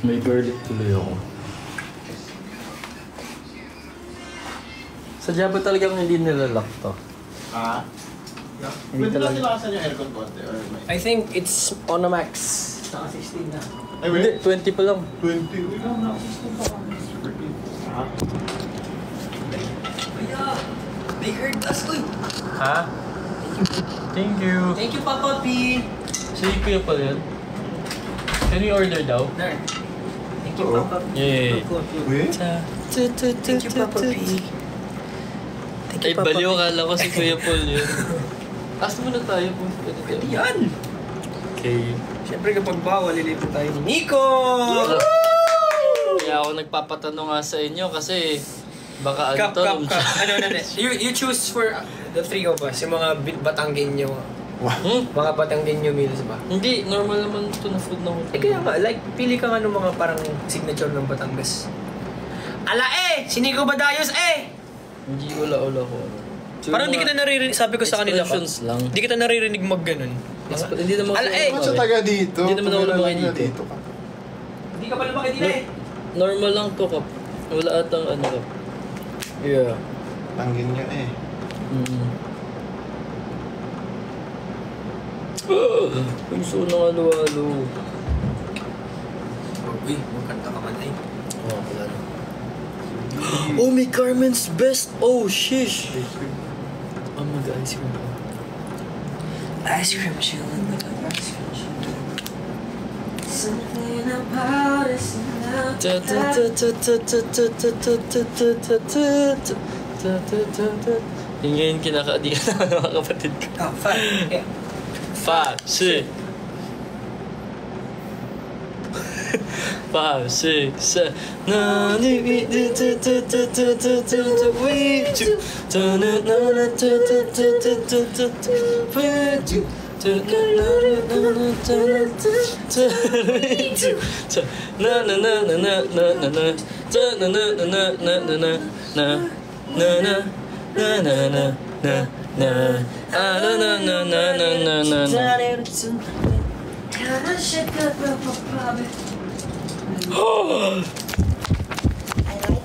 May garlic tuloy ako. Sadya ba talagang hindi nilalak to? Ah? Hindi Pwede lang talaga. nilakasan yung aircon konti or may... I think it's on a max. Naka 16 na. Ay, Hindi, wait. 20 pa lang. 20. Uy, lang naka 16 pa kami. Ha? Kaya, they heard us. Uy! Ha? Thank you. Thank you, Papa P. Sige kuya pala yan. Can we order daw? There. Thank you, Oo. Papa P. Yay. Wait. Thank you, Papa P. Thank Ay, you, Papa baliw, P. akala ko si Kuya Paul yun. Asa muna tayo kung pwede tayo. Yan! Okay. Siyempre kapag bawal, lilipat tayo ni Nico! Kaya ako nagpapatanong nga sa inyo kasi baka Cup. ano. Ano. You choose for the three of us, yung mga Batanggenyo. Mga Batanggenyo meals ba? Hindi, normal naman ito na food na hotel. Eh kaya nga, like, pili ka nga ng mga parang signature ng Batangas. Ala Si Nico Badayos Hindi, wala ko. Parang hindi kita naririnig, sabi ko sa kanila ka. Expressions lang. Hindi kita naririnig mag-ganon. Hindi naman Ala, Ba't sa taga dito? Hindi naman ako lumaki Tumira lang na dito. ka. Hindi ka pa lumaki dito Normal lang to, Kap. Wala atang ano, Kap. Yeah. Tanggin niya Ang so ng halo-halo. Uy, magkanta ka man Oh, wala na. Oh, may Carmen's Best! Oh, shish! Oh, mag-ice cream pa. Ice cream chillin' with a ice cream chillin'. Something about us Yung ngayon kinaka-di ka naman ng mga kapatid ko. Oh, fuck. Yeah. 5, 6 5, 6, 7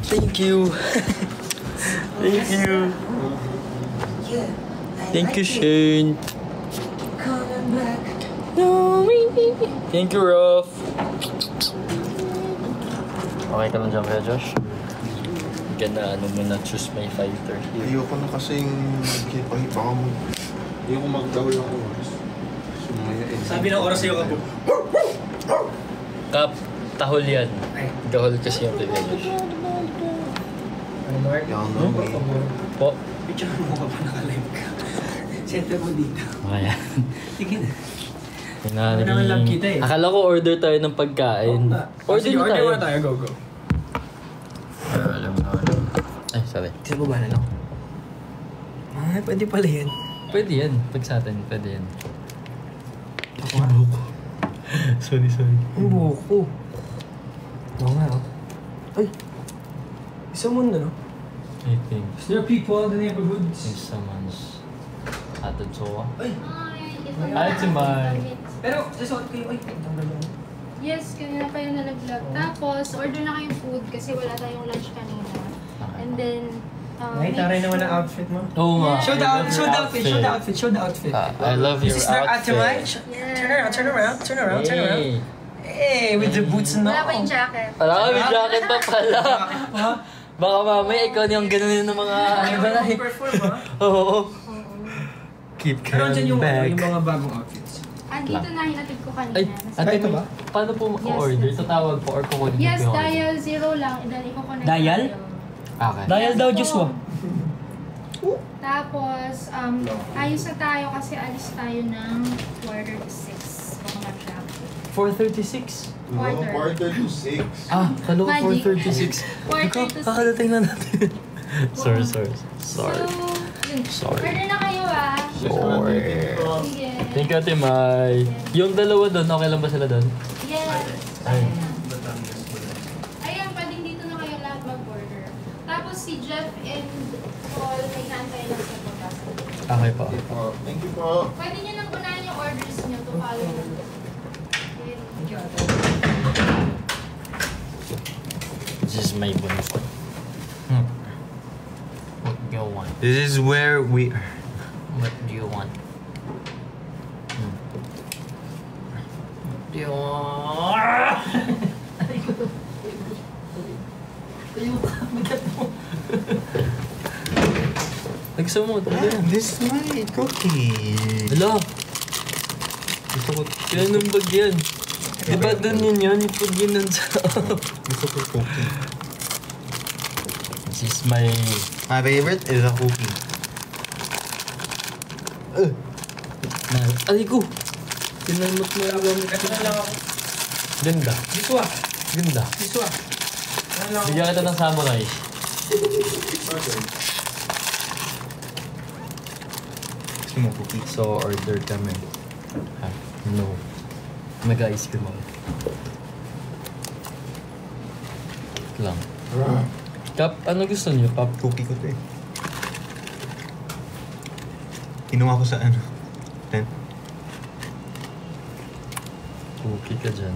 Thank you. Thank you. Thank you, Shane. Thank you, Ruff. Okay ka lang dyan kaya, Josh? Gana, ano mo na, choose my fighter here. Ayoko na kasing baka mo. Ayoko mag-dawl ng oras. Sabi ng oras sa'yo ka po. Kap, tahol yan. Ay. Gahol kasi yung kay Josh. Ano, Mark? Yan na, Por eh. favor. Po? Picture mo ka pa naka-live ka. Center mo dito. Okay. Sige na. Tingnan Ano naman lang kita eh. Akala ko order tayo ng pagkain. Order Sige, na tayo. order tayo. Go. Alam na. Ay, sorry. Sa baba na lang. Ay, pwede pala yan. Pwede yan. Pag sa atin, pwede yan. Ako nga. Sorry. Ang buko. Oo nga, oh. Ay! Isang mundo, no? I think. There are people in the neighborhoods. Someone's at the door. Ay! Hi, Timay. Pero, sasuot kayo. Ay, ang tanggal mo. Yes, kanina pa yung nalaglag. Tapos, order na kayong food kasi wala tayong lunch kanina. And then, Ay, taray naman ang outfit mo. Oo nga. Show the outfit. I love your This is their outfit. Atamay. Turn around. Hey. Hey, with the boots and wala all. pa yung jacket. Wala kami jacket pa pala. Ha? Baka mamaya ikaw yung ganun ng mga ano ba na eh. Perform, ha? Oo. Keep Pero dyan yung back. mga bagong outfits. Dito na hinatid ko kanina. Ay, ate, ito ba? paano po order? Tatawag po or kukunin Yes, po yung dial 0 lang. Then, i-connect Dial? tayo. Okay. Dial daw, Joshua. Tapos, ayos na tayo kasi alis tayo ng 4:36. Kung mag-traffic. 4:36? No, quarter to 6. Ah, kalo ko Magic. 4:36. Quarter to 6. Kakadating na natin. Sorry. So, yun. Sorry. Order na kayo Sorry. Sige. Thank you, Ate Mai. Yung dalawa doon, okay lang ba sila doon? Yes. Ay. Ayan, pwedeng dito na kayo lahat mag-order. Tapos si Jeff and Paul, may hantay lang sa baba. Okay po. Okay po. Thank you po. Pwede nyo nang unahin yung orders nyo to follow. This is my bonus. What do you want? This is where we are. What do you want? What do you want? Nagsamot, ano yan? This is my cookie. Hala! Gusto ko, kaya nung bag yan? Di ba dun yun? Yung pag yun nun sa... Gusto ko cookie. This is my... My favorite is a cookie. Aray ko! Tinamot mo yung gamit ko. Ganda. Biswa. Ganda. Biswa. Bigyan kita ng samurai. Gusto mo cookie? So, order kami. Ha? No. Mag-ice cream ako. Lang. Kap, ano gusto niyo, Pap? Cookie ko to eh. Kinuha ko sa ano? Tent. Cookie ka dyan.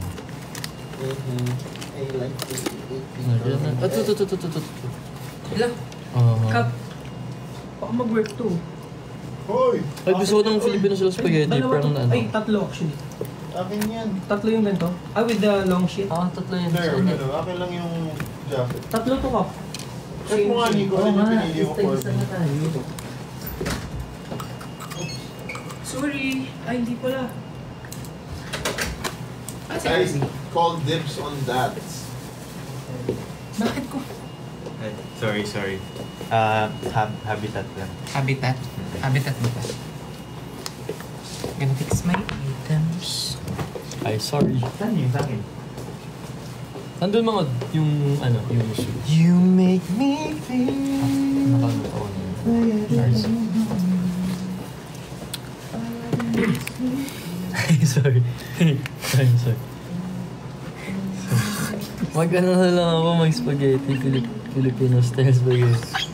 I like to eat Nagyan na. Ito. Ila. Kap. Baka mag-work to. Hoy! Ay, gusto ko ng Filipino sila spaghetti, Dalawa pero to. na ano. Ay, tatlo actually. Akin yan. Tatlo yung ganito. Ah, with the long sheet. Tatlo yun. There, Saan ano, akin lang yung jacket. Tatlo to, Kap. Check mo nga, Nico. Ano yung pinili mo for me? Sorry. Ay, hindi pala. Guys, call dibs on that. Bakit ko? Sorry. Habitat lang. Habitat. Habitat ba pa? Gonna fix my items. Ay, sorry. Saan yun? Sa akin? Nandun mga yung ano, yung suit. You make me feel. Nakaluto ko na yun. Nice. Ay, sorry. Sorry. Mag-ano na lang ako, mag-spaghetti. Filipino style spaghetti.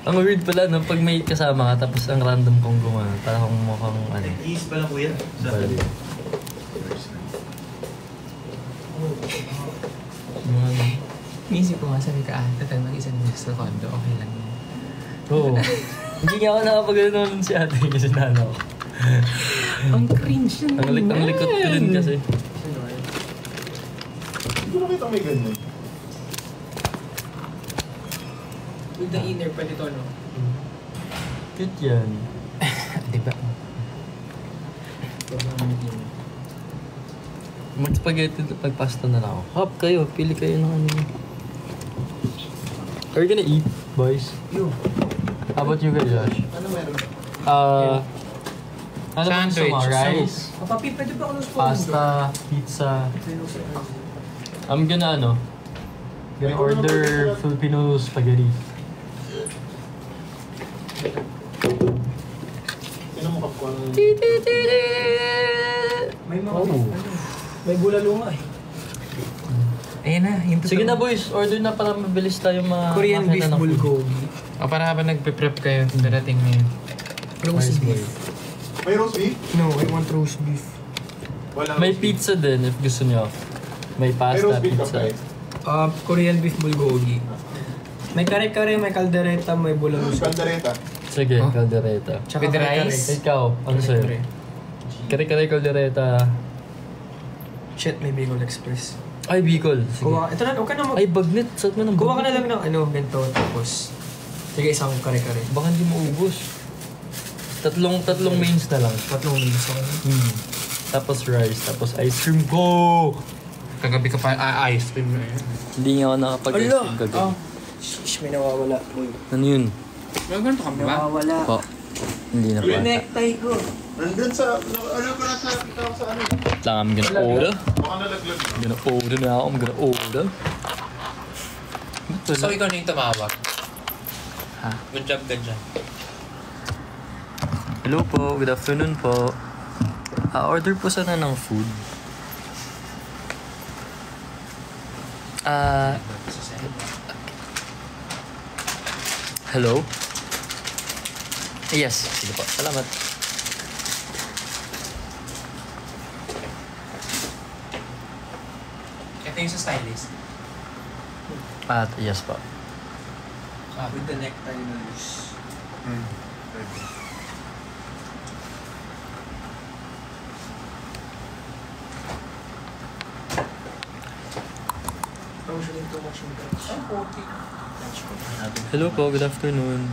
Ang weird pala, no? Pag may kasama ka, tapos ang random kong gumana. Parang mukhang ano. Iis pala kuya. Bali. Mga Iisip ko nga sabi ka, tatal mag-isang sa condo, okay lang yun. Oo. Hindi nga ako nakapag-ano si ate kasi nano ko. Ang cringe yun. Ang likot ko din kasi. Hindi ko nakita may ganyan. With the inner pa dito, no? Cute yan. Diba? Mag-spaghetti, mag-pasta na lang ako. Hop, kayo. Pili kayo ng ano. Are you gonna eat, boys? You. How about you guys, Josh? Ano meron? Ano ba gusto mo? Rice? Papi, pwede pa ako ng spoon? Pasta? Pizza? I'm gonna gonna order Filipino spaghetti. Sino mo kapkuan? May mga... Oh. May bulalo nga eh. Ayan na, yung totoo. Sige na boys, order na para mabilis tayo Korean beef makakita ng food. bulgogi. O para habang nagpe-prep kayo, darating na yun. Roast Nice, beef. May roast beef? No, I want roast beef. Walang May roast beef. pizza din if gusto nyo. May May pasta, roast beef ka pizza. pa eh. Korean beef bulgogi. May kare-kare, may kaldereta, may bulalo. Caldereta. Sige, Huh? caldereta. Tsaka with rice. Ikaw, ano sa'yo? Kare-kare caldereta. Shit, may Bicol Express. Ay, Bicol. Sige. Kuha, ito na, huwag ka na mag... Ay, bagnet. Saan mo ng Kuha ka na bagnet? lang ng ano, ganito, tapos... Sige, isang kare-kare. Baka hindi maubos. Tatlong mains na lang. Tatlong minutes ako. Tapos rice, tapos ice cream ko. Kagabi ka pa, ice cream na yun. Hindi nga ako nakapag-ice cream kagabi. Shish, may nawawala. Boy. Ano yun? May ganito ka ba? Nawawala. Po. Hindi na pa. Necktie ko. Nandun sa... Ano ko na sa... Ikaw sa ano? Lang, I'm gonna order. Baka nalaglag. I'm gonna order now. I'm gonna order. So, ikaw na yung tumawag. Ha? Good job ka dyan. Hello po. Good afternoon po. Order po sana ng food. Hello? Yes, sige po. Salamat. Ito yung sa stylist. At yes po. With the necktie na loose. Usually too much in touch. Ang puti. Hello po, good afternoon.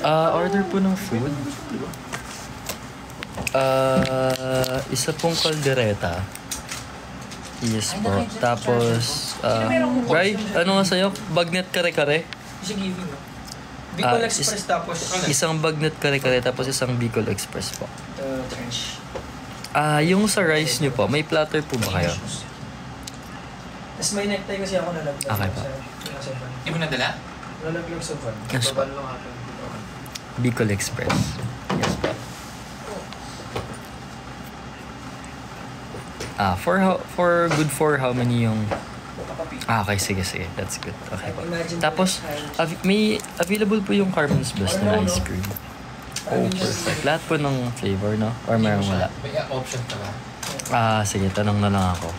Order po ng food. Isa pong caldereta. Yes po. Tapos, Bri, ano nga sa'yo? Bagnet kare-kare? Isa giving, no? Bicol Express tapos Isang bagnet kare-kare tapos isang Bicol Express po. trench. Yung sa rice nyo po, may platter po ba kayo? Tapos may necktie kasi ako nalaglag. Okay pa. Hindi mo nadala? Nalaglag sa van. Yes po. Bicol Express. Yes po. For how many yung... okay, sige. That's good. Okay po. Tapos, may available po yung Carmen's Best na ice cream. Oh, perfect. Lahat po ng flavor, no? Or meron wala? May option ka ba? Sige, tanong na lang ako.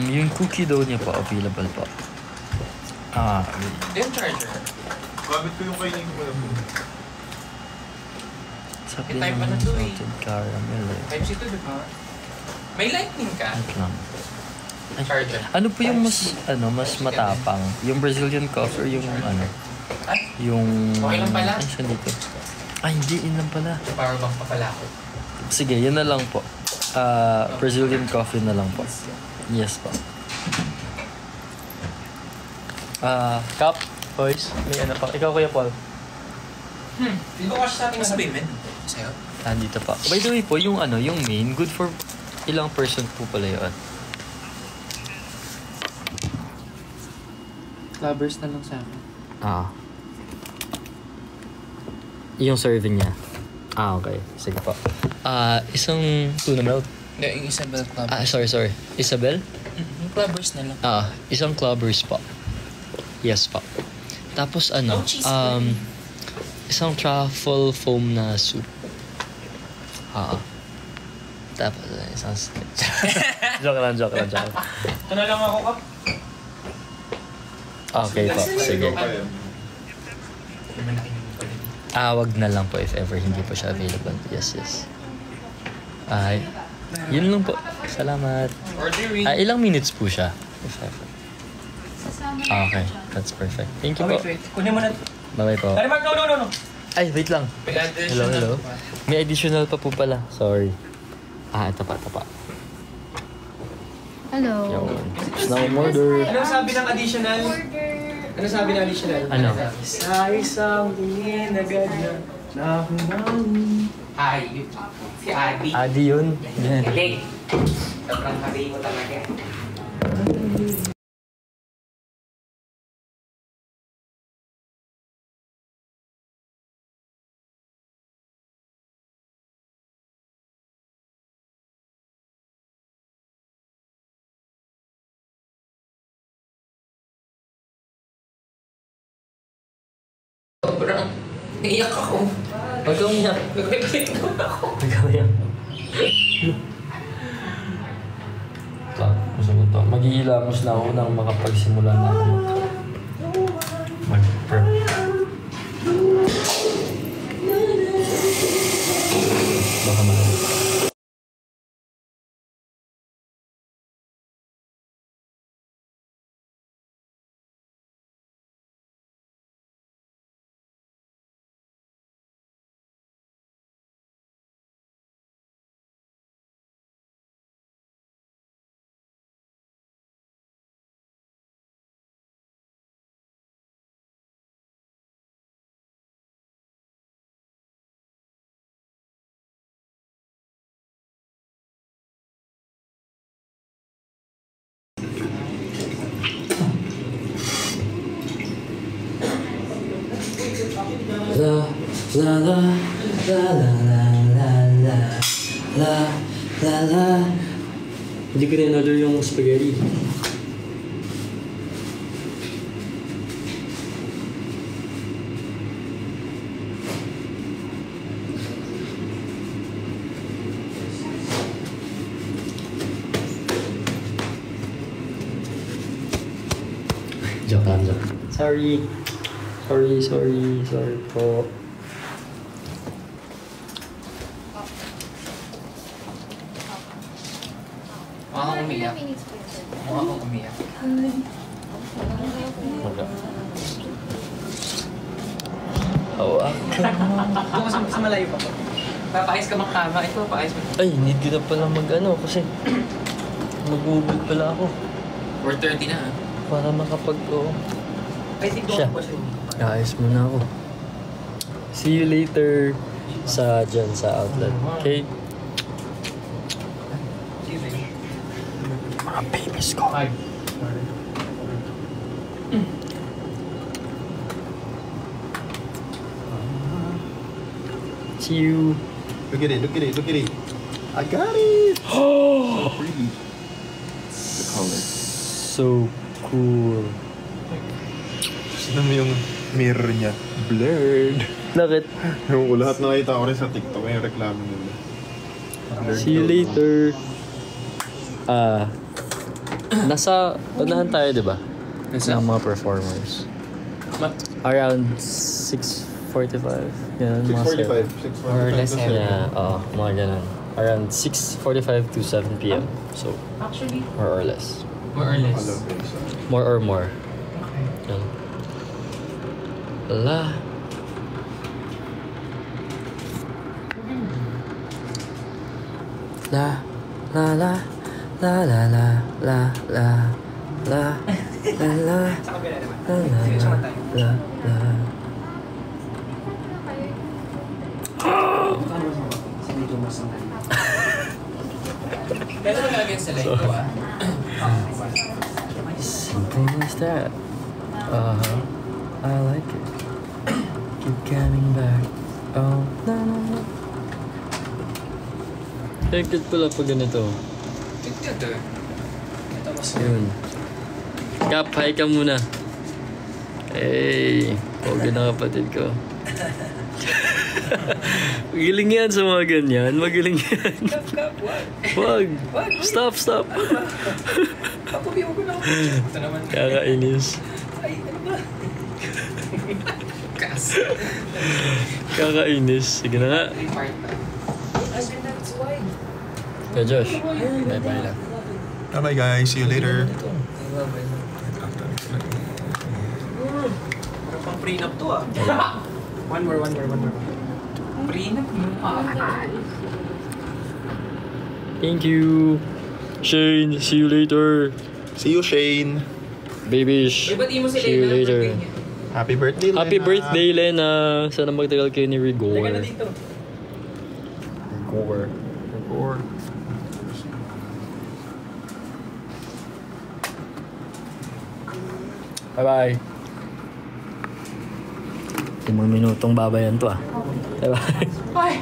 Yung cookie dough niya po, available po. Yung charger. Gamit ko yung kainin ko lang. Sabi Type ng ano to eh? salted caramel eh. Type C to, di ba? May lightning ka? Wait lang. Ay, Charger. ano po yung mas matapang? Yung Brazilian coffee or yung Ay, yung... Okay lang pala. Ay, saan dito? Hindi, yun lang pala. power bank pa pala ako. Sige, yun na lang po. Brazilian coffee na lang po. Yes po. Cup, boys. May ano pa. Ikaw, Kuya Paul. Hindi ko kasi sa ating sabihin, men. Sa'yo? Dito pa. By the way po, yung yung main, good for ilang person po pala yun. Clubbers na lang sa akin. Yung serving niya. Okay. Sige po. Isang tuna melt. Hindi, yung Isabel Club. Sorry. Isabel? Yung clubbers na lang. Isang clubbers po. Yes po. Tapos isang truffle foam na soup. Tapos isang joke lang. Ito na lang ako, Kap. Okay po. Sige. Wag na lang po if ever hindi po siya available. Yes. Yun lang po. Salamat. Ordering. Ilang minutes po siya? If ever. Sasama Okay. That's perfect. Thank you po. Wait. Kunin mo na. Bye-bye po. Mark, no. Ay, wait lang. Hello. May additional pa po pala. Sorry. Ito pa. Hello. Yun. It's now order. Ano sabi ng additional? Order. Ano sabi ng additional? Ano? Sa isang tingin agad na nakumawi. Si Adi. Adi yun. Yan. Galing. Sobrang sabi mo talaga. Sobrang naiyak ako. Huwag kang iyak. Nag-breakdown ako. Huwag kang iyak. Gusto ko to. Mag-iilamos na ako nang makapagsimula na ako mag-prep. Baka malamig. La. Hindi ko na in-order yung spaghetti. Japan. Sorry po. Mukha kang umiyak. Minutes po yun. Mukha kang umiyak. Wala. Hawak ka. Doon ka sa malayo pa po. Papakis ka mang kama. Ito, papakis mo. Ay, need ko na pala kasi mag-google pala ako 4:30 na. para I think Siya. doon po siya. Ayos muna ako. See you later dyan sa outlet. Okay? Mga babies ko. See you. Look at it. I got it! So pretty. The color. So cool. Sino mo yung mirror niya? Blurred. Bakit? Yung lahat nakita ko rin sa TikTok yung reklamo nila. Blurred See you daw. later. Nasa unahan tayo, di ba? Ng mga performers. Around 6:45. Ganun, mga 6:45. Or less, 6:45 to Yeah, mga ganun. Around 6:45 to 7 p.m. So, Actually, more or less. more or less. Alam ko isa. More or more. Yan. La. La. La la. La la la. La la. La. La la. Sa kabila naman. La la. Sige, sumat tayo. La la. Kailan mag against sila ito ah? Simple as that. I like it. Keep coming back. Oh, no, no, no. Hekit pala pag ganito. Ito. Ito mas Yun. Kap, hi ka muna. Hey, pogi na kapatid ko. Magaling yan sa mga ganyan. Magaling yan. Kap, Wag. Stop. Papubiyo ko na ako. Ito naman. Kakainis. Ay, ano ba? Kas. Kakainis. Sige na nga. 3 part pa. That's why. Kaya Josh, bye-bye lang. Bye guys, see you later. Parang pang prenup to ah. One more. Prenup mo. Thank you. Shane, see you later. See you, Shane. Babish, Ba't di mo si see you Lena? later. Happy birthday, Lena. Happy birthday, Lena. Sana magtagal kayo ni Rigor. Lagyan na dito. Rigor. Bye-bye. 5 minutong babayan to ah. Bye-bye. Ay,